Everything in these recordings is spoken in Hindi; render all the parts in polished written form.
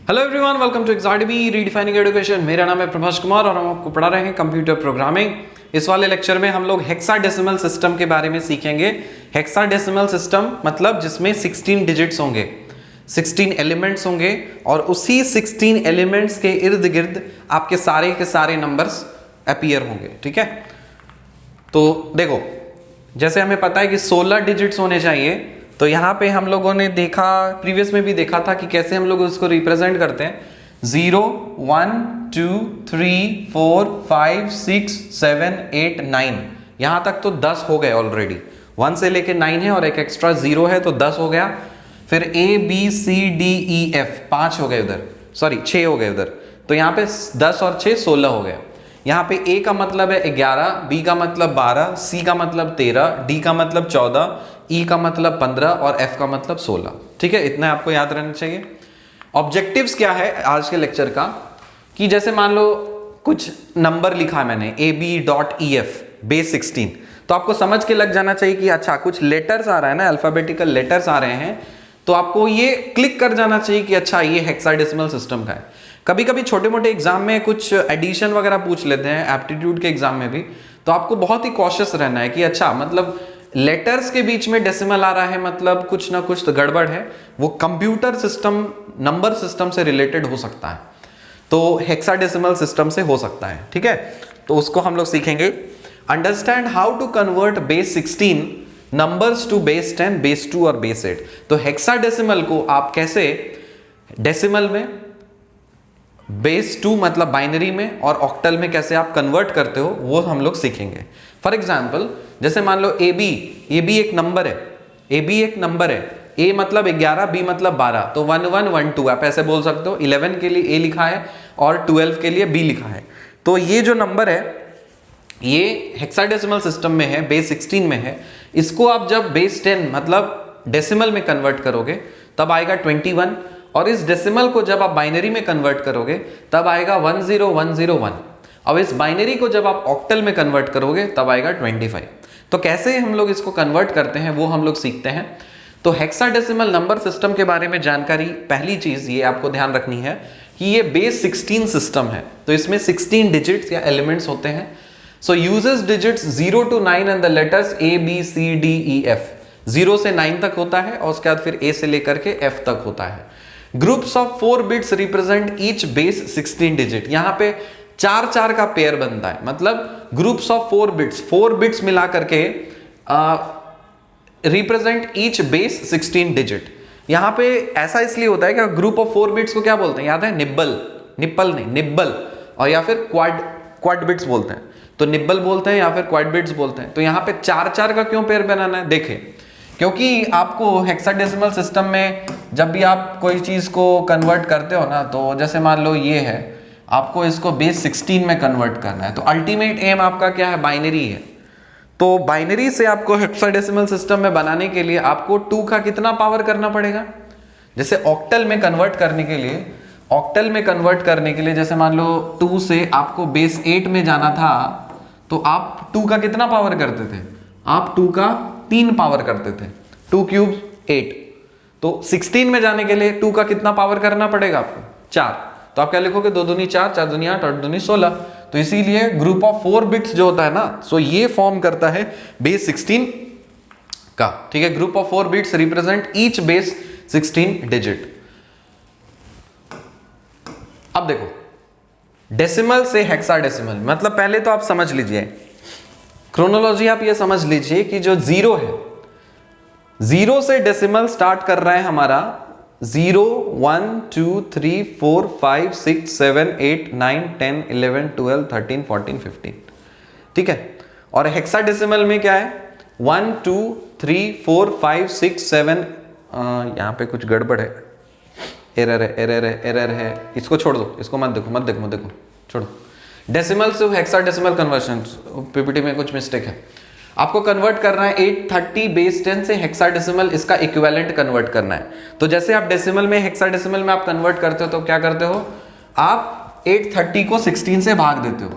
Hello everyone, welcome to Exademy redefining education. मेरा नाम है प्रभाष कुमार और हम आपको पढ़ा रहे हैं कंप्यूटर प्रोग्रामिंग। इस वाले लेक्चर में हम लोग हेक्साडेसिमल सिस्टम के बारे में सीखेंगे। हेक्साडेसिमल सिस्टम मतलब जिसमें 16 डिजिट्स होंगे, 16 एलिमेंट्स होंगे और उसी 16 एलिमेंट्स के इर्द गिर्द आपके सारे के सारे नंबर्स अपीयर होंगे। ठीक है, तो देखो जैसे हमें पता है कि 16 डिजिट्स होने चाहिए, तो यहाँ पे हम लोगों ने देखा, प्रीवियस में भी देखा था कि कैसे हम लोग उसको रिप्रेजेंट करते हैं। 0 1 2 3 4 5 6 7 8 9, यहाँ तक तो 10 हो गए ऑलरेडी। 1 से लेके 9 है और एक एक्स्ट्रा 0 है तो 10 हो गया। फिर A B C D E F 5 हो गए उधर, सॉरी 6 हो गए उधर, तो यहाँ पे 10 और 6 16 हो गया। यहाँ पे A का मतलब है 11, B का मतलब 12, C का मतलब 13, D का मतलब 14, E का मतलब 15 और F का मतलब 16। ठीक है, इतना आपको याद रहना चाहिए। ऑब्जेक्टिव्स क्या है आज के लेक्चर का कि जैसे मान लो कुछ नंबर लिखा है मैंने AB.EF बेस 16, तो आपको समझ के लग जाना चाहिए कि अच्छा कुछ लेटर्स आ रहा है ना, अल्फाबेटिकल लेटर्स आ रहे हैं, तो आपको ये क्लिक कर जाना चाहिए कि अच्छा ये हेक्साडेसिमल सिस्टम का है। कभी कभी छोटे मोटे एग्जाम में कुछ एडिशन वगैरह पूछ लेते हैं, एप्टीट्यूड के एग्जाम में भी, तो आपको बहुत ही कॉशियस रहना है कि अच्छा मतलब लेटर्स के बीच में डेसिमल आ रहा है, मतलब कुछ ना कुछ तो गड़बड़ है। वो कंप्यूटर सिस्टम, नंबर सिस्टम से रिलेटेड हो सकता है, तो हेक्साडेसिमल सिस्टम से हो सकता है। ठीक है, तो उसको हम लोग सीखेंगे। Understand how to convert base 16 numbers to base 10, base 2 और बेस 8। तो हेक्साडेसिमल को आप कैसे डेसिमल में, बेस 2 मतलब बाइनरी में और ऑक्टल में कैसे आप कन्वर्ट करते हो वो हम लोग सीखेंगे। फॉर एग्जाम्पल जैसे मान लो ए बी एक नंबर है, ए बी एक नंबर है, ए मतलब 11, बी मतलब 12, तो 1 1 1 2 आप ऐसे बोल सकते हो। 11 के लिए ए लिखा है और 12 के लिए बी लिखा है। तो ये जो नंबर है ये हेक्साडेसिमल सिस्टम में है, बेस 16 में है। इसको आप जब बेस 10 मतलब डेसिमल में कन्वर्ट करोगे तब आएगा 21, और इस डेसिमल को जब आप बाइनरी में कन्वर्ट करोगे तब आएगा 10101। अब इस बाइनरी को जब आप ऑक्टल में कन्वर्ट करोगे तब आएगा 25। तो कैसे हम लोग इसको कन्वर्ट करते हैं वो हम लोग सीखते हैं। तो हेक्साडेसिमल नंबर सिस्टम के बारे में जानकारी, पहली चीज ये आपको ध्यान रखनी है कि ये बेस 16 सिस्टम है, तो इसमें 16 डिजिट्स या एलिमेंट्स होते हैं। So uses digits 0 to 9 and the letters A B C D E F। 0 से 9 तक होता है और उसके बाद फिर A से लेकर के F तक होता है। Groups of 4 bits represent each base 16 digit. यहाँ पे 4 का पेयर बनता है, मतलब ग्रुप्स ऑफ 4 बिट्स मिला करके रिप्रेजेंट ईच बेस 16 डिजिट। यहाँ पे ऐसा इसलिए होता है कि ग्रुप ऑफ 4 बिट्स को क्या बोलते हैं, याद है? निब्बल नहीं, निब्बल, और या फिर क्वाड बिट्स बोलते हैं। तो निब्बल बोलते हैं या फिर क्वाड बिट्स बोलते हैं। तो यहाँ पे 4 का क्यों पेयर बनाना है? देखें, क्योंकि आपको हेक्साडेसिमल सिस्टम में जब भी आप कोई चीज को कन्वर्ट करते हो ना, तो जैसे मान लो ये है, आपको इसको बेस 16 में कन्वर्ट करना है, तो अल्टीमेट एम आपका क्या है? बाइनरी है। तो बाइनरी से आपको हेक्साडेसिमल सिस्टम में बनाने के लिए आपको 2 का कितना पावर करना पड़ेगा? जैसे ऑक्टल में कन्वर्ट करने के लिए, जैसे मान लो 2 से आपको बेस 8 में जाना था, तो आप 2 का कितना पावर करते थे? आप 2 का 3 पावर करते थे, 2 क्यूब 8। तो 16 में जाने के लिए 2 का कितना पावर करना पड़ेगा आपको? 4। तो आप क्या लिखोगे? 2 दूनी 4, 4 दूनी 8, 8 दूनी 16। तो इसीलिए ग्रुप ऑफ 4 बिट्स जो होता है ना, सो ये फॉर्म करता है बेस 16 का। ठीक है, group of 4 bits represent each base 16 digit. अब देखो डेसिमल से हेक्साडेसिमल, मतलब पहले तो आप समझ लीजिए क्रोनोलॉजी, आप ये समझ लीजिए कि जो 0 है, 0 से डेसिमल स्टार्ट कर रहा है हमारा 0 1 2 3 4 5 6 7 8 9 10 11 12 13 14 15। ठीक है, और हेक्साडेसिमल में क्या है? 1 2 3 4 5 6 7, यहां पे कुछ गड़बड़ है, एरर है, इसको छोड़ दो, इसको मत देखो, छोड़ो। डेसिमल से हेक्साडेसिमल कन्वर्शन, पीपीटी में कुछ मिस्टेक है। आपको कन्वर्ट करना है 830 बेस 10 से हेक्साडेसिमल, इसका इक्विवेलेंट कन्वर्ट करना है। तो जैसे आप डेसिमल में, हेक्साडेसिमल में आप कन्वर्ट करते हो तो क्या करते हो? आप 830 को 16 से भाग देते हो।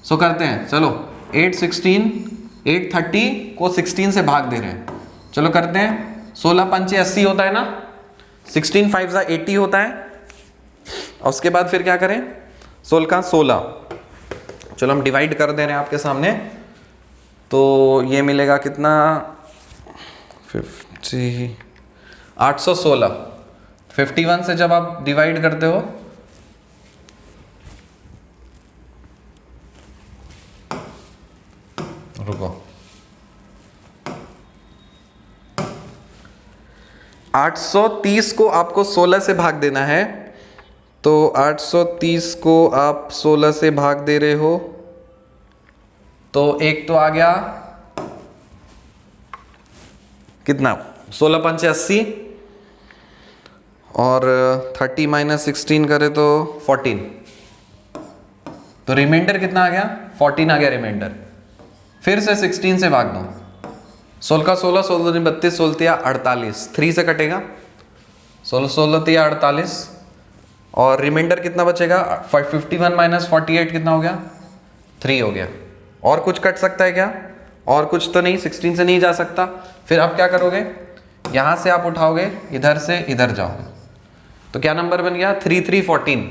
सो करते हैं, चलो 830 को 16 से भाग दे रहे हैं, चलो करते हैं। 16 पंचे 80 होता है ना, 16 5 80 होता है, और उसके बाद फिर क्या करें, 16 का 16, चलो हम डिवाइड कर दे रहे हैं आपके सामने, तो ये मिलेगा कितना 50, 816। 51 से जब आप डिवाइड करते हो रुको 830 को आपको 16 से भाग देना है, तो 830 को आप 16 से भाग दे रहे हो, तो एक तो आ गया कितना 16 पंचे 80, और 30 माइनस 16 करे तो 14, तो रिमाइंडर कितना आ गया 14 आ गया रिमाइंडर। फिर से 16 से भाग दो, 16 का 16, 16 दूनी 32, 16 तिया 48, 3 से कटेगा, 16 16 तिया 48, और रिमाइंडर कितना बचेगा 51 माइनस 48 कितना हो गया 3 हो गया। और कुछ कट सकता है क्या, और कुछ तो नहीं, 16 से नहीं जा सकता। फिर आप क्या करोगे, यहाँ से आप उठाओगे, इधर से इधर जाओगे, तो क्या नंबर बन गया 3 3 14,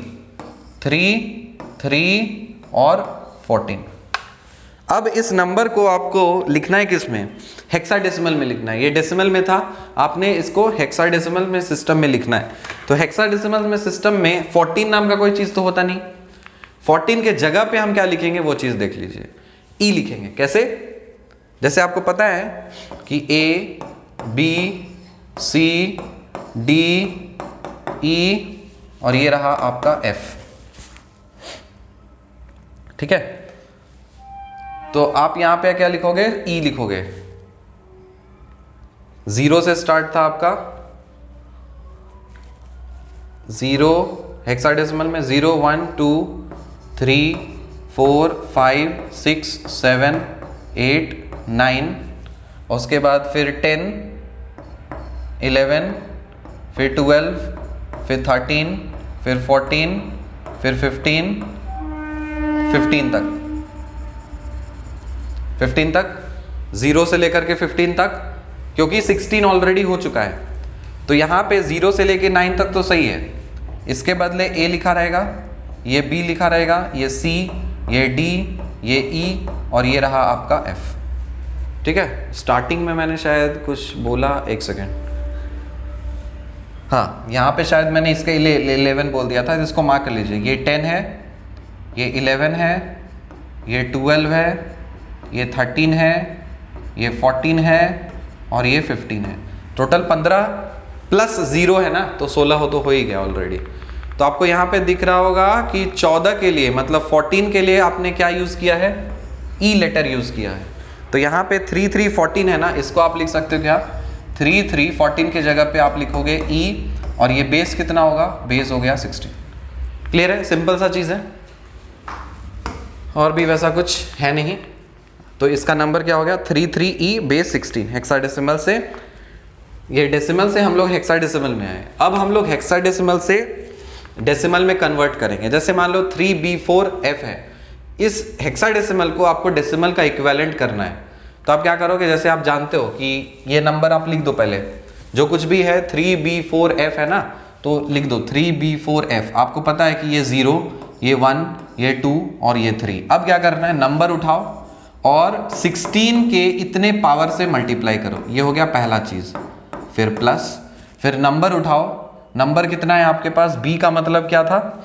3 3 और 14। अब इस नंबर को आपको लिखना है किस में, हेक्साडेसिमल में लिखना है। ये डेसिमल में था, आपने इसको हेक्साडेसिमल में सिस्टम में लिखना है। तो हेक्साडेसिमल में सिस्टम में 14 नाम का कोई चीज़ तो होता नहीं, 14 के जगह पे हम क्या लिखेंगे वो चीज़ देख लीजिए, ई लिखेंगे। कैसे, जैसे आपको पता है कि A B C D E और ये रहा आपका एफ, ठीक है। तो आप यहां पे क्या लिखोगे, ई लिखोगे। 0 से स्टार्ट था आपका, 0 हेक्साडेसिमल में 0 1 2 3 4 5 6 7 8 9, और उसके बाद फिर 10 11 फिर 12 फिर 13 फिर 14 फिर 15 तक, 15 तक, 0 से लेकर के 15 तक, क्योंकि 16 ऑलरेडी हो चुका है। तो यहाँ पे 0 से लेके 9 तक तो सही है, इसके बदले A लिखा रहेगा, ये B लिखा रहेगा, ये C, ये D, ये E और ये रहा आपका F, ठीक है। स्टार्टिंग में मैंने शायद कुछ बोला, एक सेकेंड, हाँ यहाँ पे शायद मैंने इसके 11 बोल दिया था, इसको मार्क कर लीजिए। ये 10 है, ये 11 है, ये 12 है, ये 13 है, ये 14 है और ये 15 है। टोटल 15 प्लस 0 है ना, तो 16 हो तो हो ही गया ऑलरेडी। तो आपको यहाँ पे दिख रहा होगा कि 14 के लिए मतलब 14 के लिए आपने क्या यूज़ किया है, ई लेटर यूज़ किया है। तो यहाँ पे 3 3 14 है ना, इसको आप लिख सकते हो क्या, 3 3 14 के जगह पे आप लिखोगे ई, और ये बेस कितना होगा, बेस हो गया 16। क्लियर है, सिंपल सा चीज़ है, और भी वैसा कुछ है नहीं। तो इसका नंबर क्या हो गया 3 3 ई बेस 16। हेक्साडेसिमल से, ये डेसिमल से हम लोग हेक्साडेसिमल में आए। अब हम लोग हेक्साडेसिमल से डेसिमल में कन्वर्ट करेंगे। जैसे मान लो 3B4F है, इस हेक्साडेसिमल को आपको डेसिमल का इक्विवेलेंट करना है। तो आप क्या करोगे, जैसे आप जानते हो कि ये नंबर आप लिख दो, पहले जो कुछ भी है 3B4F है ना, तो लिख दो 3B4F। आपको पता है कि ये 0, ये 1, ये 2 और ये 3। अब क्या करना है, नंबर उठाओ और 16 के इतने पावर से मल्टीप्लाई करो, ये हो गया पहला चीज़। फिर प्लस, फिर नंबर उठाओ, नंबर कितना है आपके पास, b का मतलब क्या था,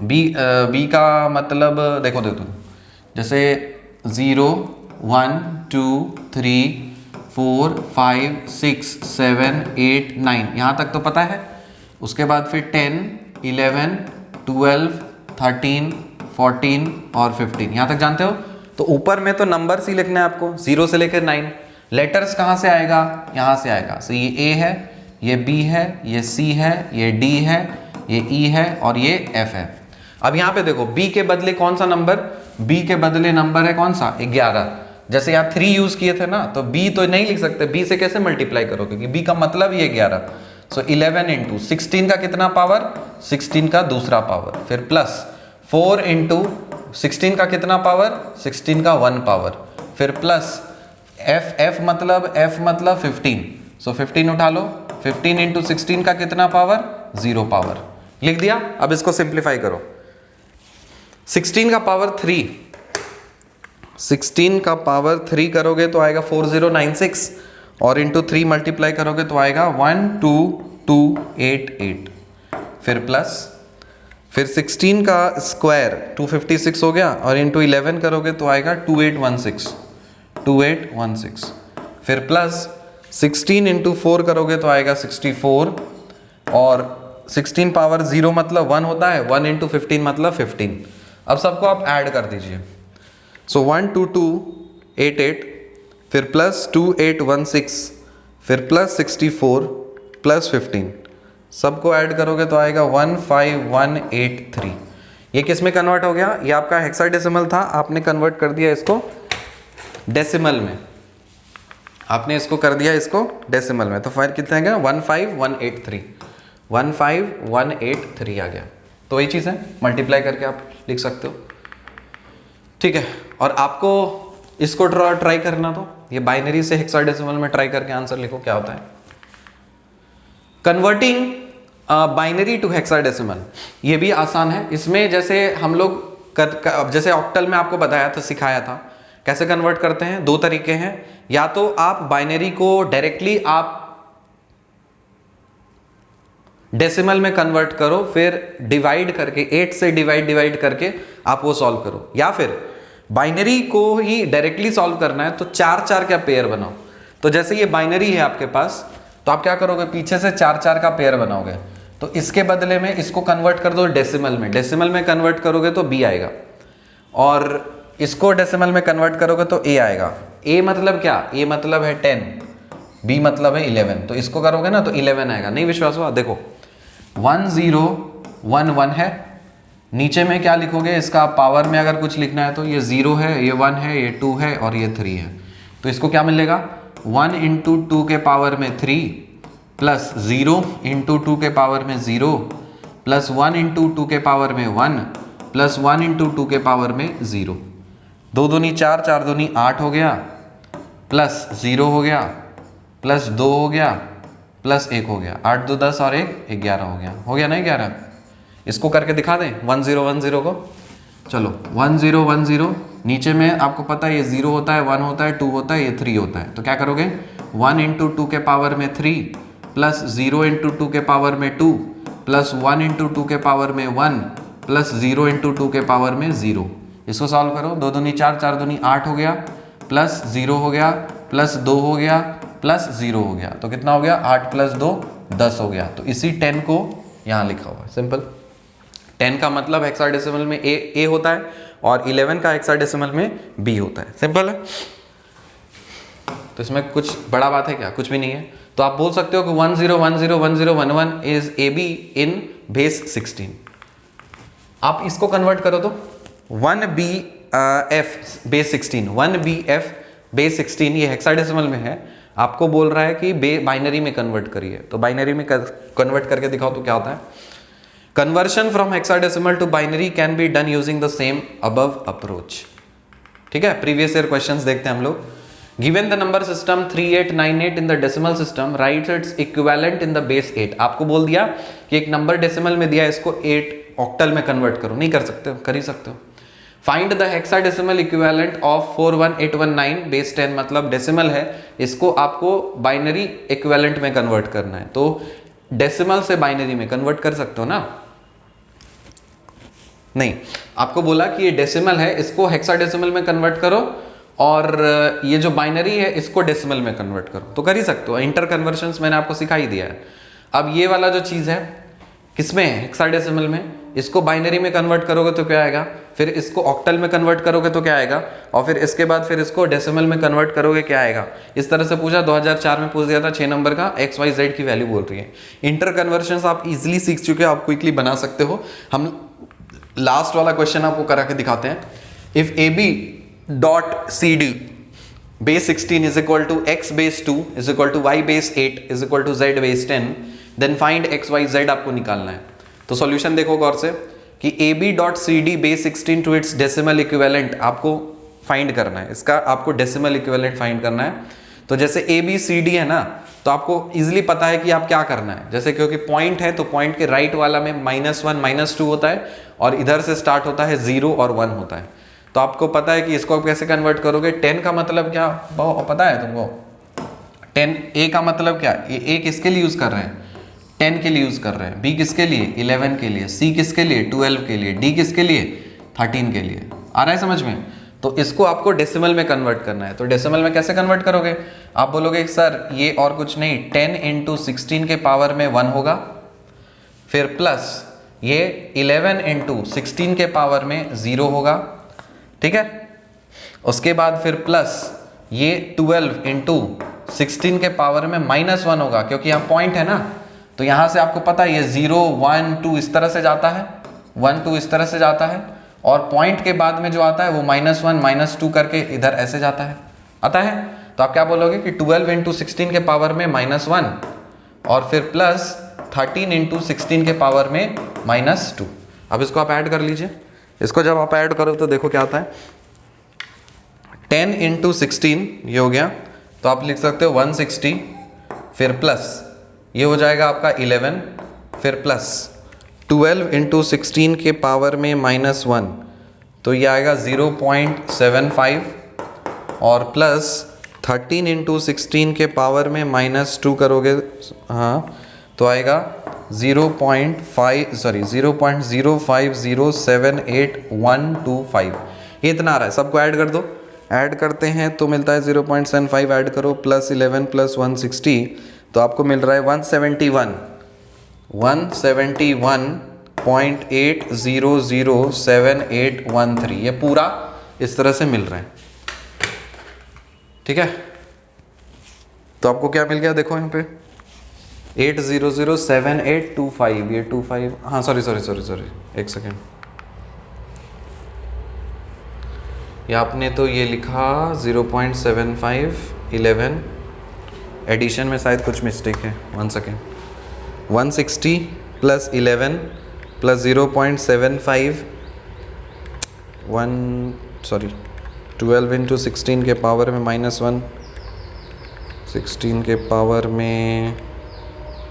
b का मतलब देखो, जैसे 0 1 2 3 4 5 6 7 8 9, यहाँ तक तो पता है। उसके बाद फिर 10 11 12 13 14 और 15, यहाँ तक जानते हो। तो ऊपर में तो नंबर ही लिखना है आपको, 0 से लेकर 9। लेटर्स कहाँ से आएगा, यहाँ से आएगा। तो ये A है, ये B है, ये C है, ये D है, ये E है और ये F है। अब यहाँ पे देखो B के बदले कौन सा नंबर, B के बदले नंबर है कौन सा, 11। जैसे यहाँ 3 यूज किए थे ना, तो B तो नहीं लिख सकते, B से कैसे मल्टीप्लाई करोगे, क्योंकि B का मतलब ये 11। सो 11 इंटू 16 का कितना पावर, 16 का दूसरा पावर, फिर प्लस 4 इंटू 16 का कितना पावर, 16 का 1 पावर, फिर प्लस F मतलब 15। सो 15 उठा लो, 15 इंटू 16 का कितना पावर, 0 पावर। लिख दिया। अब इसको सिंप्लीफाई करो। 16 का पावर 3, 16 का पावर 3 करोगे तो आएगा 4096 और इंटू 3 मल्टीप्लाई करोगे तो आएगा 12288, फिर प्लस, फिर 16 का स्क्वायर 256 हो गया और इंटू 11 करोगे तो आएगा 2816, फिर प्लस 16 इंटू 4 करोगे तो आएगा 64 और 16 पावर 0 मतलब 1 होता है, 1 इंटू 15 मतलब 15। अब सबको आप ऐड कर दीजिए। सो 12288, फिर प्लस 2816, फिर प्लस 64 प्लस 15, सबको ऐड करोगे तो आएगा 15183। ये किस में कन्वर्ट हो गया? ये आपका हेक्साडेसिमल था, आपने कन्वर्ट कर दिया इसको डेसिमल में, आपने इसको कर दिया इसको डेसिमल में, तो फिर कितना गया? 15183, 15183 आ गया। तो ये चीज़ है, मल्टीप्लाई करके आप लिख सकते हो, ठीक है। और आपको इसको ट्राई करना, तो ये बाइनरी से हेक्साडेसिमल में ट्राई करके आंसर लिखो क्या होता है। कन्वर्टिंग बाइनरी टू हेक्साडेसिमल, ये भी आसान है। इसमें जैसे हम लोग जैसे ऑक्टल में आपको बताया था, सिखाया था कैसे कन्वर्ट करते हैं। दो तरीके हैं, या तो आप बाइनरी को डायरेक्टली आप डेसिमल में कन्वर्ट करो, फिर डिवाइड करके 8 से डिवाइड करके आप वो सॉल्व करो, या फिर बाइनरी को ही डायरेक्टली सॉल्व करना है तो 4 का पेयर बनाओ। तो जैसे ये बाइनरी है आपके पास, तो आप क्या करोगे? पीछे से 4 का पेयर बनाओगे, तो इसके बदले में इसको कन्वर्ट कर दो डेसिमल में। डेसिमल में कन्वर्ट करोगे तो बी आएगा, और इसको डेसिमल में कन्वर्ट करोगे तो ए आएगा। ए मतलब क्या? ए मतलब है 10, बी मतलब है 11, तो इसको करोगे ना तो 11 आएगा। नहीं विश्वास हुआ? देखो 1011 है, नीचे में क्या लिखोगे? इसका पावर में अगर कुछ लिखना है तो ये 0 है, ये 1 है, ये 2 है और ये 3 है। तो इसको क्या मिलेगा? 1 इंटू 2 के पावर में 3 प्लस 0 इंटू 2 के पावर में 0 प्लस 1 इंटू 2 के पावर में 1 प्लस 1 इंटू 2 के पावर में 0। 2 दूनी 4, 4 दूनी 8 हो गया, प्लस 0 हो गया, प्लस 2 हो गया, प्लस 1 हो गया, 8 2 10 और 1 11 हो गया ना 11। इसको करके दिखा दें 1010 को। चलो 1010, नीचे में आपको पता है ये 0 होता है, 1 होता है, 2 होता है, ये 3 होता है। तो क्या करोगे? 1 इंटू 2 के पावर में 3 प्लस 0 इंटू 2 के पावर में 2 प्लस 1 इंटू 2 के पावर में 1 प्लस 0 इंटू 2 के पावर में 0। इसको सॉल्व करो। 2 दूनी 4, 4 दूनी 8 हो गया, प्लस 0 हो गया, प्लस 2 हो गया, प्लस 0 हो गया, तो कितना हो गया? 8 प्लस 2 10 हो गया। तो इसी 10 को यहाँ लिखा हुआ है, सिंपल। 10 का मतलब हेक्साडेसिमल में ए होता है और 11 का हेक्साडेसिमल में बी होता है, सिंपल है। तो इसमें कुछ बड़ा बात है क्या? कुछ भी नहीं है। तो आप बोल सकते हो कि 10101011 is A be in base 16। आप इसको कन्वर्ट करो तो 1BF बेस 16, 1BF बेस 16 ये हेक्साडेसिमल में है, आपको बोल रहा है कि बाइनरी में कन्वर्ट करिए। तो बाइनरी में कन्वर्ट करके दिखाओ तो क्या होता है। Conversion from hexadecimal to binary can be done using the same above approach. ठीक है, प्रीवियस ईयर क्वेश्चंस देखते हैं हम लोग। Given the number system 3898 in the decimal system, right it's equivalent in the base 8। आपको बोल दिया कि एक नंबर डेसिमल में दिया, इसको 8 ऑक्टल में कन्वर्ट करो। नहीं कर सकते हो? कर ही सकते हो। Find the hexadecimal equivalent of 41819 base 10, मतलब डेसिमल है, इसको आपको बाइनरी इक्विवेलेंट में कन्वर्ट करना है। तो डेसिमल से बाइनरी में कन्वर्ट कर सकते हो ना? नहीं, आपको बोला कि ये डेसिमल है, इसको हेक्साडेसिमल में कन्वर्ट करो, और ये जो बाइनरी है इसको डेसिमल में कन्वर्ट करो। तो कर ही सकते हो। इंटर कन्वर्शंस मैंने आपको सिखा ही दिया है। अब ये वाला जो चीज़ है किसमें है? हेक्साडेसिमल में। इसको बाइनरी में कन्वर्ट करोगे तो क्या आएगा, फिर इसको ऑक्टल में कन्वर्ट करोगे तो क्या आएगा, और फिर इसके बाद फिर इसको डेसिमल में कन्वर्ट करोगे क्या आएगा। इस तरह से पूछा, 2004 में पूछ दिया था 6 नंबर का, XYZ की वैल्यू बोल रही है। इंटर कन्वर्शंस आप इजीली सीख चुके हो, आप क्विकली बना सकते हो। हम लास्ट वाला क्वेश्चन आपको करा के दिखाते हैं। If AB dot CD base 16 is equal to X base 2 is equal to Y base 8 is equal to Z base 10, then find XYZ आपको निकालना है। तो सॉल्यूशन देखो गौर से कि AB dot CD base 16 to it's decimal equivalent आपको फाइंड करना है। इसका आपको डेसिमल इक्विवेलेंट फाइंड करना है। तो जैसे ए बी सी डी है ना, तो आपको इजीली पता है कि आप क्या करना है। जैसे क्योंकि पॉइंट है तो पॉइंट के राइट वाला में -1 -2 होता है और इधर से स्टार्ट होता है 0 और 1 होता है। तो आपको पता है कि इसको आप कैसे कन्वर्ट करोगे। 10 का मतलब क्या पता है तुमको? 10 ए का मतलब क्या? ए किसके लिए यूज कर रहे हैं? 10 के लिए यूज कर रहे हैं। बी किसके लिए? 11 के लिए। सी किसके लिए? 12 के लिए। डी किसके लिए? 13 के लिए। आ रहा है समझ में? तो इसको आपको डेसिमल में कन्वर्ट करना है। तो डेसिमल में कैसे कन्वर्ट करोगे? आप बोलोगे सर ये और कुछ नहीं, 10 × 16 के पावर में 1 होगा, फिर प्लस ये 11 × 16 के पावर में 0 होगा, ठीक है। उसके बाद फिर प्लस ये 12 × 16 के पावर में -1 होगा, क्योंकि यहाँ पॉइंट है ना, तो यहाँ से आपको पता है ये 0 1 2 इस तरह से जाता है, 1 2 इस तरह से जाता है, और पॉइंट के बाद में जो आता है वो -1 -2 करके इधर ऐसे जाता है, आता है। तो आप क्या बोलोगे कि 12 × 16 के पावर में -1 और फिर प्लस 13 × 16 के पावर में -2। अब इसको आप ऐड कर लीजिए। इसको जब आप ऐड करो तो देखो क्या आता है। 10 × 16 ये हो गया, तो आप लिख सकते हो 160, फिर प्लस ये हो जाएगा आपका 11, फिर प्लस 12 × 16 के पावर में -1, तो ये आएगा 0.75, और प्लस 13 × 16 के पावर में -2 करोगे, हाँ, तो आएगा 0.05078 ये इतना आ रहा है। सबको ऐड कर दो। ऐड करते हैं तो मिलता है 0.75, ऐड करो प्लस 11 प्लस 160, तो आपको मिल रहा है 171.8007813। ये पूरा इस तरह से मिल रहा है, ठीक है। तो आपको क्या मिल गया देखो यहाँ पे 8007825, ये 25, हाँ सॉरी एक सेकेंड, ये आपने तो ये लिखा 0.75 11, एडिशन में शायद कुछ मिस्टेक है, 1 सेकेंड। 160 प्लस 11 प्लस 0.75 12 × 16 के पावर में -1, 16 के पावर में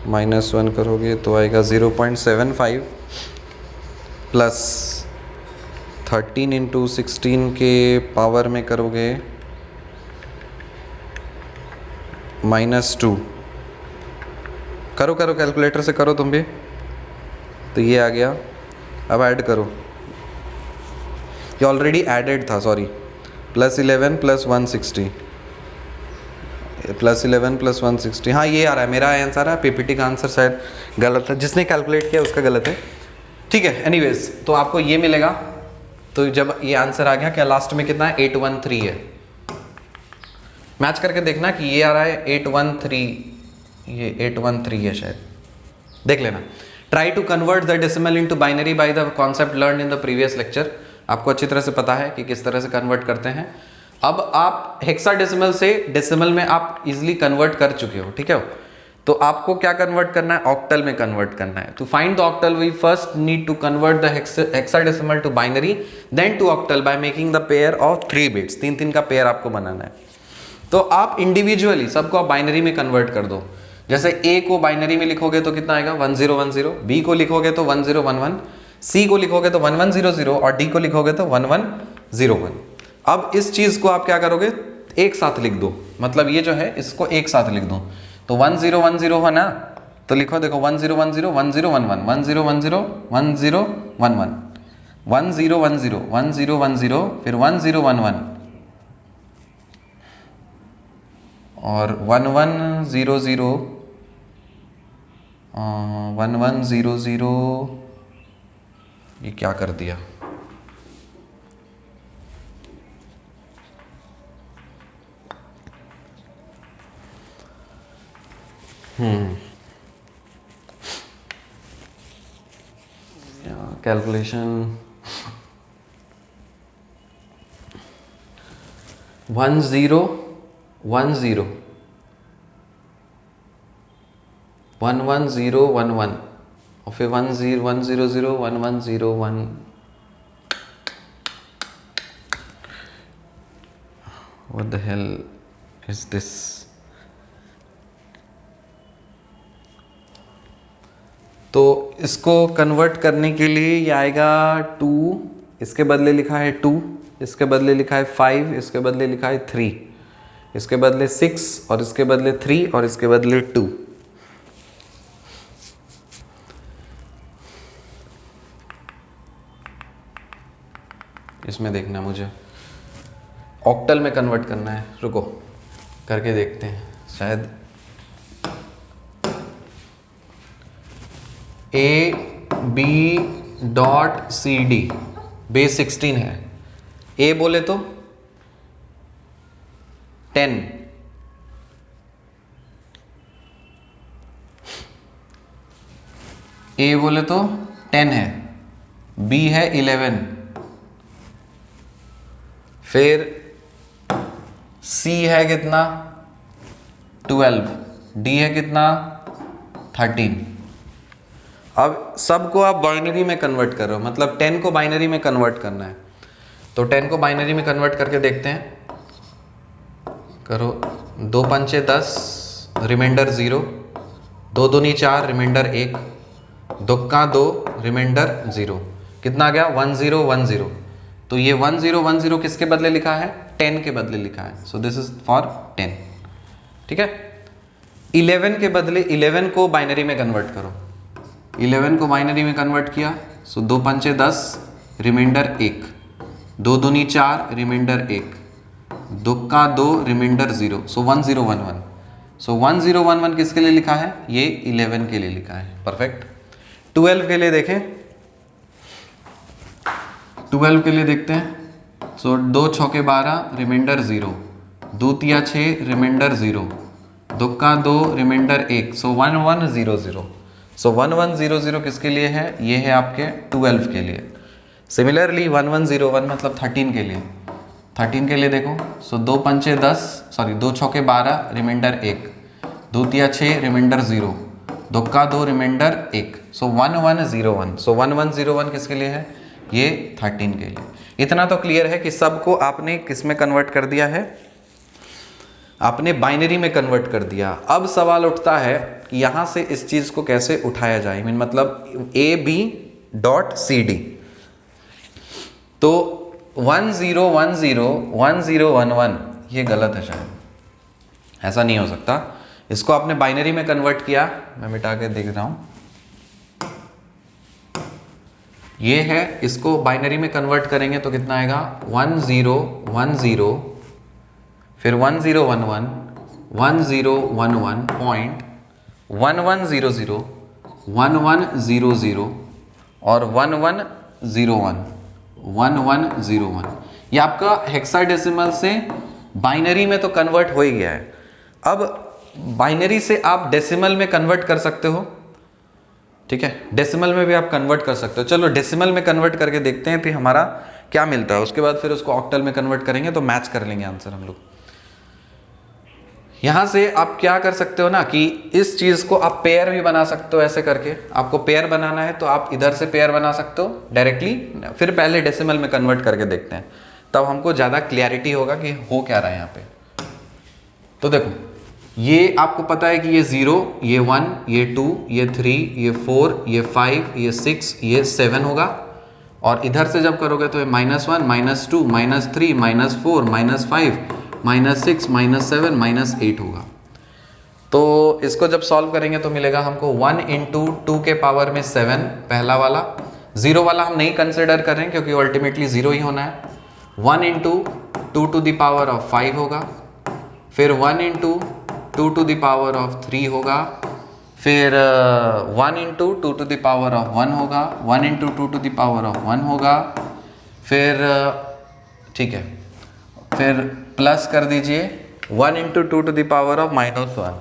-1 करोगे तो आएगा 0.75 प्लस 13 × 16 के पावर में करोगे -2। करो कैलकुलेटर से करो तुम भी, तो ये आ गया। अब ऐड करो, ये ऑलरेडी एडेड था, sorry, plus 11 plus 160, plus 11 plus 160, हाँ ये आ रहा है, मेरा आंसर है। पीपीटी का आंसर शायद गलत है, जिसने कैलकुलेट किया उसका गलत है, ठीक है। एनीवेज, तो आपको ये मिलेगा। तो जब ये आंसर आ गया, क्या लास्ट में कितना है? 813 है। मैच करके देखना कि ये आ रहा है 813, ये 813 है शायद, देख लेना। Try to convert the decimal into binary by the concept learn in the previous lecture. आपको अच्छी तरह से पता है कि किस तरह से कन्वर्ट करते हैं। अब आप हेक्साडेसिमल से डेसिमल में आप इजीली कन्वर्ट कर चुके हो, ठीक है। तो आपको क्या कन्वर्ट करना है? ऑक्टल में कन्वर्ट करना है। To find the octal we first need to convert the hexadecimal to binary, then to octal by making the pair of 3 bits. 3 का पेयर आपको बनाना है। तो आप इंडिविजुअली सबको आप बाइनरी में कन्वर्ट कर दो। जैसे ए को बाइनरी में लिखोगे तो कितना आएगा? 1010, बी को लिखोगे तो 1011, सी को लिखोगे तो 1100, और डी को लिखोगे तो 1101। अब इस चीज को आप क्या करोगे? एक साथ लिख दो, मतलब ये जो है इसको एक साथ लिख दो। तो 1010 है ना, तो लिखो, देखो 1010 1011 1010 1011 1010 1010, फिर 1011 और 1100 1100, ये क्या कर दिया? कैलकुलेशन 1010 1111 और फिर 100 1101। What the hell is this? तो इसको कन्वर्ट करने के लिए ये आएगा 2, इसके बदले लिखा है 2, इसके बदले लिखा है 5, इसके बदले लिखा है 3, इसके बदले 6 और इसके बदले 3 और इसके बदले 2। इसमें देखना मुझे ऑक्टल में कन्वर्ट करना है, रुको करके देखते हैं शायद। A/B.CD बेस 16 है, A बोले तो 10, A बोले तो 10 है, B है 11, फिर C है कितना 12, D है कितना 13। अब सबको आप बाइनरी में कन्वर्ट कर रहे हो, मतलब 10 को बाइनरी में कन्वर्ट करना है। तो 10 को बाइनरी में कन्वर्ट करके देखते हैं, करो 2 पंचे 10, रिमाइंडर 0, 2 दूनी 4, रिमाइंडर 1, 2 का 2, रिमाइंडर 0, कितना आ गया 1010। तो ये 1010 किसके बदले लिखा है, 10 के बदले लिखा है, सो दिस इज फॉर 10। ठीक है, 11 के बदले 11 को बाइनरी में कन्वर्ट करो, 11 को बाइनरी में कन्वर्ट किया, सो 2 पंचे 10, रिमाइंडर 1, 2 दूनी 4, रिमाइंडर 1, 2 का 2, रिमाइंडर 0, सो 1011। सो 1011 किसके लिए लिखा है, ये 11 के लिए लिखा है, परफेक्ट। 12 के लिए देखें, 12 के लिए देखते हैं, सो 2 छौके 12, रिमाइंडर 0, 2 तिया 6, रिमाइंडर 0, 2 का 2, रिमाइंडर 1, सो 1100। सो 1100 किसके लिए है, ये है आपके 12 के लिए। सिमिलरली 1101 मतलब 13 के लिए, 13 के लिए देखो, सो 2 पंचे 10, सॉरी 2 छौके 12, रिमाइंडर 1, 2 तिया 6, रिमाइंडर 0, 2 का 2, रिमाइंडर 1, सो 1101। सो 1101 किसके लिए है, ये 13 के लिए। इतना तो क्लियर है कि सबको आपने किस में कन्वर्ट कर दिया है, आपने बाइनरी में कन्वर्ट कर दिया। अब सवाल उठता है कि यहाँ से इस चीज़ को कैसे उठाया जाए, मीन मतलब A/B.CD। तो 1010 ये गलत है, शायद ऐसा नहीं हो सकता। इसको आपने बाइनरी में कन्वर्ट किया, मैं मिटा के देख रहा हूँ, ये है, इसको बाइनरी में कन्वर्ट करेंगे तो कितना आएगा 1010, फिर 1011, 1011 पॉइंट 1100, 1100 और 1101, 1101। ये आपका हेक्साडेसिमल से बाइनरी में तो कन्वर्ट हो ही गया है। अब बाइनरी से आप डेसिमल में कन्वर्ट कर सकते हो, ठीक है, डेसिमल में भी आप कन्वर्ट कर सकते हो। चलो डेसिमल में कन्वर्ट करके देखते हैं कि हमारा क्या मिलता है, उसके बाद फिर उसको ऑक्टल में कन्वर्ट करेंगे तो मैच कर लेंगे आंसर हम लोग। यहाँ से आप क्या कर सकते हो ना कि इस चीज़ को आप पेयर भी बना सकते हो, ऐसे करके आपको पेयर बनाना है तो आप इधर से पेयर बना सकते हो डायरेक्टली, फिर पहले डेसिमल में कन्वर्ट करके देखते हैं, तब हमको ज़्यादा क्लैरिटी होगा कि हो क्या रहा है यहाँ पे। तो देखो, ये आपको पता है कि ये 0, ये 1, ये 2, ये 3, ये 4, ये 5, ये 6, ये 7 होगा, और इधर से जब करोगे तो ये -1, -2, -3, -4, -5, -6, -7, -8 होगा। तो इसको जब सॉल्व करेंगे तो मिलेगा हमको 1 × 2 के पावर में 7, पहला वाला। 0 वाला हम नहीं कंसिडर कर रहे हैं क्योंकि अल्टीमेटली 0 ही होना है। 1 × 2 to the power of 5 होगा, फिर 1 × 2 to the power of 3 होगा, फिर 1 × 2 to the power of 1 होगा, 1 × 2 to the power of 1 होगा, फिर ठीक है, फिर प्लस कर दीजिए 1 × 2 to the power of -1,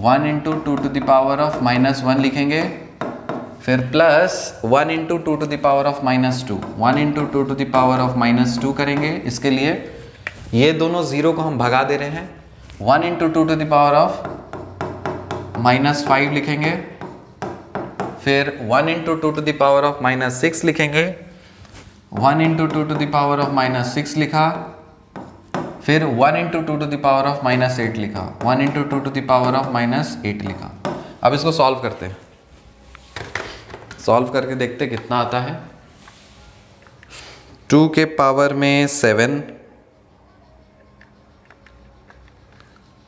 1 × 2 to the power of -1 लिखेंगे, फिर plus 1 × 2 to the power of -2, 1 × 2 to the power of -2 करेंगे। इसके लिए ये दोनों 0 को हम भगा दे रहे हैं, 1 × 2 to the power of -5 लिखेंगे, फिर 1 × 2 to the power of -6 लिखेंगे, 1 × 2 to the power of -6 लिखा, फिर 1 × 2 to the power of -8 लिखा, 1 × 2 to the power of -8 लिखा। अब इसको सॉल्व करते हैं। सॉल्व करके देखते कितना आता है। 2 के पावर में 7,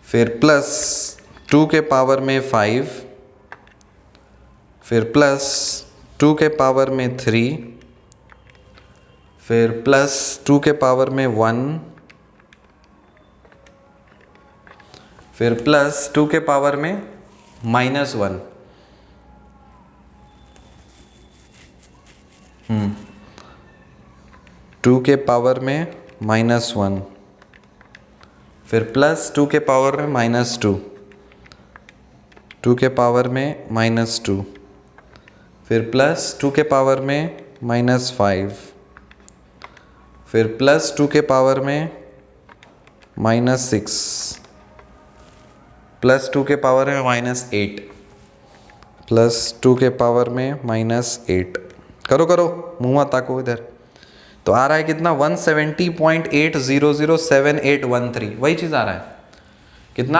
फिर प्लस 2 के पावर में 5, फिर प्लस 2 के पावर में 3, फिर प्लस 2 के पावर में 1, फिर प्लस 2 के पावर में -1, 2 के पावर में -1, फिर प्लस 2 के पावर में -2, 2 के पावर में -2, फिर प्लस 2 के पावर में -5, फिर प्लस 2 के पावर में -6, प्लस 2 के पावर में -8, प्लस 2 के पावर में -8। करो करो, मुँह मत ताको इधर। तो आ रहा है कितना 170.8007813, वही चीज़ आ रहा है। कितना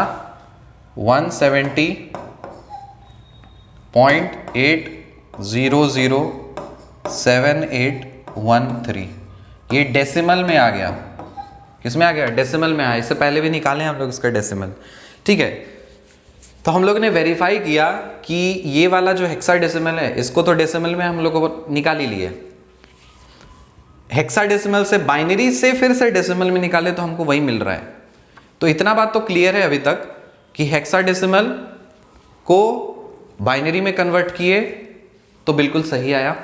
170.8007813। ये डेसिमल में आ गया। किस में आ गया? डेसिमल में आया। इससे पहले भी निकाले हम लोग इसका डेसिमल। ठीक है, तो हम लोग ने वेरीफाई किया कि ये वाला जो हेक्साडेसिमल है इसको तो डेसिमल में हम लोग को निकाल ही लिए। हेक्साडेसिमल से बाइनरी से फिर से डेसिमल में निकाले तो हमको वही मिल रहा है। तो इतना बात तो क्लियर है अभी तक कि हेक्साडेसिमल को बाइनरी में कन्वर्ट किए तो बिल्कुल सही आया,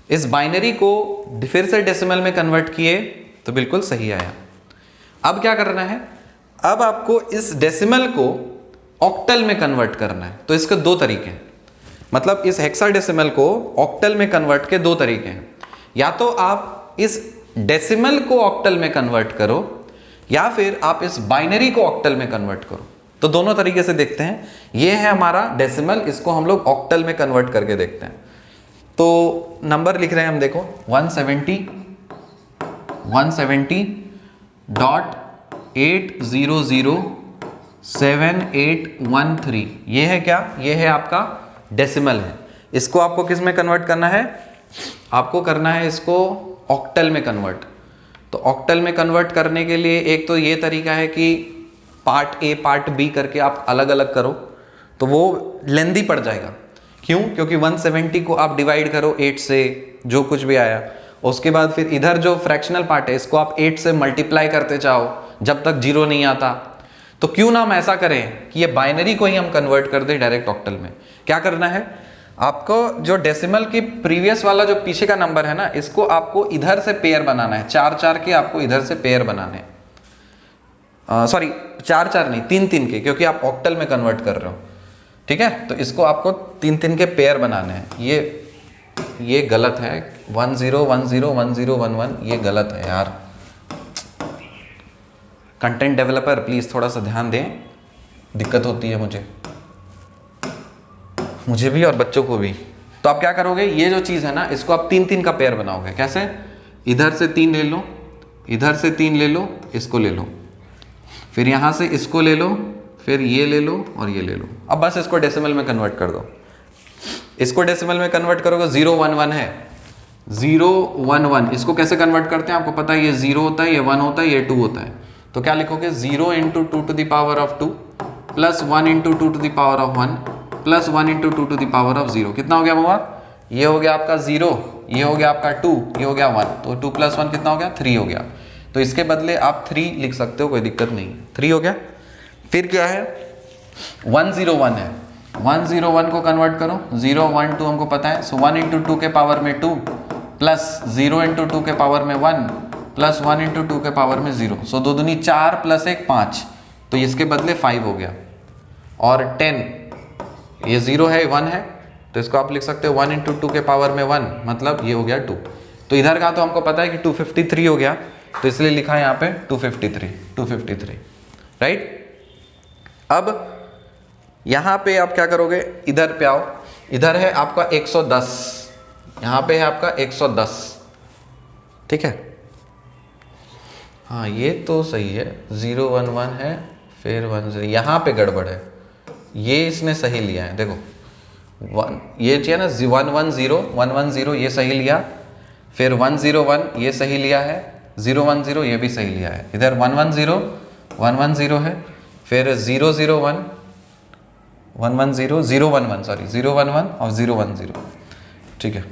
इस बाइनरी को फिर से डेसिमल में कन्वर्ट किए तो बिल्कुल सही आया। अब क्या करना है? अब आपको इस डेसिमल को ऑक्टल में कन्वर्ट करना है। तो इसके दो तरीके हैं, मतलब इस हेक्साडेसिमल को ऑक्टल में कन्वर्ट के दो तरीके हैं। या तो आप इस डेसिमल को ऑक्टल में कन्वर्ट करो या फिर आप इस बाइनरी को ऑक्टल में कन्वर्ट करो। तो दोनों तरीके से देखते हैं। ये है हमारा डेसिमल, इसको हम लोग ऑक्टल में कन्वर्ट करके देखते हैं। तो नंबर लिख रहे हैं हम, देखो 170.8007813। ये है क्या? ये है आपका डेसिमल है। इसको आपको किस में कन्वर्ट करना है? आपको करना है इसको ऑक्टल में कन्वर्ट। तो ऑक्टल में कन्वर्ट करने के लिए एक तो ये तरीका है कि पार्ट ए पार्ट बी करके आप अलग अलग करो, तो वो लेंदी पड़ जाएगा। क्यों? क्योंकि 170 को आप डिवाइड करो 8 से, जो कुछ भी आया, उसके बाद फिर इधर जो फ्रैक्शनल पार्ट है इसको आप 8 से मल्टीप्लाई करते जाओ जब तक 0 नहीं आता। तो क्यों ना हम ऐसा करें कि ये बाइनरी को ही हम कन्वर्ट कर दें डायरेक्ट ऑक्टल में। क्या करना है आपको? जो डेसिमल की प्रीवियस वाला जो पीछे का नंबर है ना, इसको आपको इधर से पेयर बनाना है। 4 के आपको इधर से पेयर बनाने हैं। सॉरी 4 नहीं, 3 के, क्योंकि आप ऑक्टल में कन्वर्ट कर रहे हो। ठीक है, तो इसको आपको 3 के पेयर बनाने हैं। ये गलत है, 10101011, ये गलत है यार। कंटेंट डेवलपर प्लीज थोड़ा सा ध्यान दें, दिक्कत होती है मुझे भी और बच्चों को भी। तो आप क्या करोगे? ये जो चीज़ है ना, इसको आप 3 का पेयर बनाओगे। कैसे? इधर से 3 ले लो, इधर से 3 ले लो, इसको ले लो, फिर यहाँ से इसको ले लो, फिर ये ले लो और ये ले लो। अब बस इसको डेसिमल में कन्वर्ट कर दो। इसको डेसिमल में कन्वर्ट करोगे 011 है, 011। इसको कैसे कन्वर्ट करते हैं आपको पता है? ये 0 होता है, ये 1 होता है, ये 2 होता है। तो क्या लिखोगे? 0 × 2 to the power of 2 plus 1 × 2 to the power of 1 plus 1 × 2 to the power of 0। कितना हो गया बाबा? ये हो गया आपका 0, ये हो गया आपका 2, ये हो गया 1। तो 2 + 1 कितना हो गया? 3 हो गया। तो इसके बदले आप 3 लिख सकते हो, कोई दिक्कत नहीं है। 3 हो गया। फिर क्या है? 101 है, 101 को कन्वर्ट करो। 0 1 2 हमको पता है, सो 1 × 2 के पावर में 2 प्लस 0 × 2 के पावर में 1 प्लस 1 × 2 के पावर में 0। सो 2 दूनी 4 प्लस 1 5, तो इसके बदले 5 हो गया। और 10, ये 0 है 1 है, तो इसको आप लिख सकते हो 1 × 2 के पावर में 1, मतलब ये हो गया 2। तो इधर का तो हमको पता है कि 253 हो गया, तो इसलिए लिखा है यहाँ पे 253, राइट। अब यहाँ पे आप क्या करोगे? इधर पे आओ, इधर है आपका 110, यहाँ पे है आपका 110। ठीक है, हाँ ये तो सही है। 011 है, फिर 10, यहाँ पे गड़बड़ है, ये इसने सही लिया है। देखो 1 ये चाहिए ना, 110 ये सही लिया, फिर 101 ये सही लिया है, 010 ये भी सही लिया है, इधर 110 है, फिर 001 110 011 सॉरी 011 और 010, ठीक है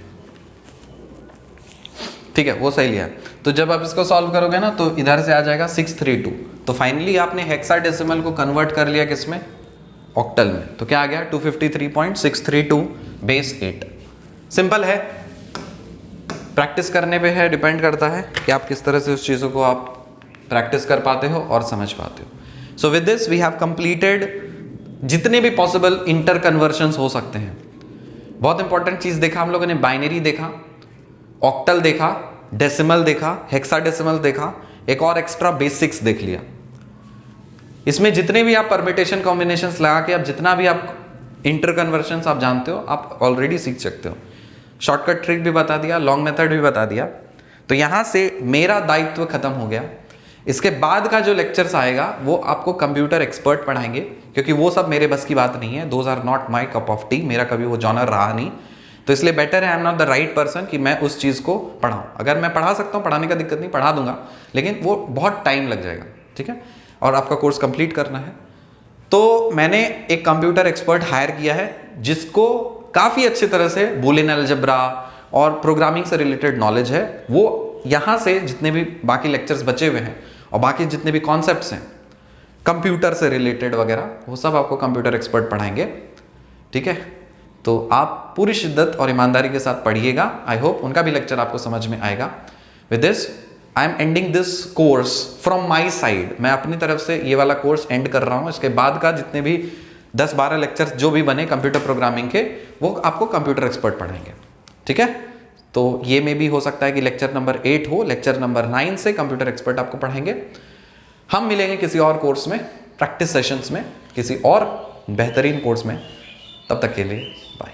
ठीक है, वो सही लिया। तो जब आप इसको सॉल्व करोगे ना तो इधर से आ जाएगा 632। तो फाइनली आपने हेक्साडेसिमल को कन्वर्ट कर लिया किसमें, ऑक्टल में। तो क्या आ गया 253.632 बेस 8। सिंपल है, प्रैक्टिस करने पे है, डिपेंड करता है कि आप किस तरह से उस चीज़ों को आप प्रैक्टिस कर पाते हो और समझ पाते हो। So with this we have completed जितने भी पॉसिबल इंटर कन्वर्शंस हो सकते हैं। बहुत इंपॉर्टेंट चीज़ देखा हम लोगों ने, बाइनरी देखा, ऑक्टल देखा, डेसिमल देखा, हेक्साडेसिमल देखा, एक और एक्स्ट्रा बेसिक्स देख लिया। इसमें जितने भी आप परमिटेशन कॉम्बिनेशंस लगा के आप जितना भी आप इंटर कन्वर्शंस आप जानते हो आप ऑलरेडी सीख सकते हो। शॉर्टकट ट्रिक भी बता दिया, लॉन्ग मेथड भी बता दिया। तो यहाँ से मेरा दायित्व खत्म हो गया। इसके बाद का जो लेक्चर्स आएगा वो आपको कंप्यूटर एक्सपर्ट पढ़ाएंगे, क्योंकि वो सब मेरे बस की बात नहीं है। Those are not my cup of tea, मेरा कभी वो जॉनर रहा नहीं। तो इसलिए बेटर है I am not the right person कि मैं उस चीज़ को पढ़ाऊँ। अगर मैं पढ़ा सकता हूँ, पढ़ाने का दिक्कत नहीं, पढ़ा दूंगा, लेकिन वो बहुत टाइम लग जाएगा, ठीक है, और आपका कोर्स कंप्लीट करना है। तो मैंने एक कंप्यूटर एक्सपर्ट हायर किया है जिसको काफ़ी अच्छी तरह से बूलियन अलजेब्रा और प्रोग्रामिंग से रिलेटेड नॉलेज है। वो यहाँ से जितने भी बाकी लेक्चर्स बचे हुए हैं और बाकी जितने भी कॉन्सेप्ट्स हैं कंप्यूटर से रिलेटेड वगैरह, वो सब आपको कंप्यूटर एक्सपर्ट पढ़ाएंगे, ठीक है। तो आप पूरी शिद्दत और ईमानदारी के साथ पढ़िएगा। आई होप उनका भी लेक्चर आपको समझ में आएगा। With this I am ending this course from my side. मैं अपनी तरफ से ये वाला कोर्स एंड कर रहा हूँ। इसके बाद का जितने भी 10-12 लेक्चर्स जो भी बने कंप्यूटर प्रोग्रामिंग के, वो आपको कंप्यूटर एक्सपर्ट पढ़ाएंगे, ठीक है। तो ये में भी हो सकता है कि लेक्चर नंबर 8 हो, लेक्चर नंबर 9 से कंप्यूटर एक्सपर्ट आपको पढ़ाएंगे। हम मिलेंगे किसी और कोर्स में, प्रैक्टिस सेशंस में, किसी और बेहतरीन कोर्स में। तब तक के लिए बाय।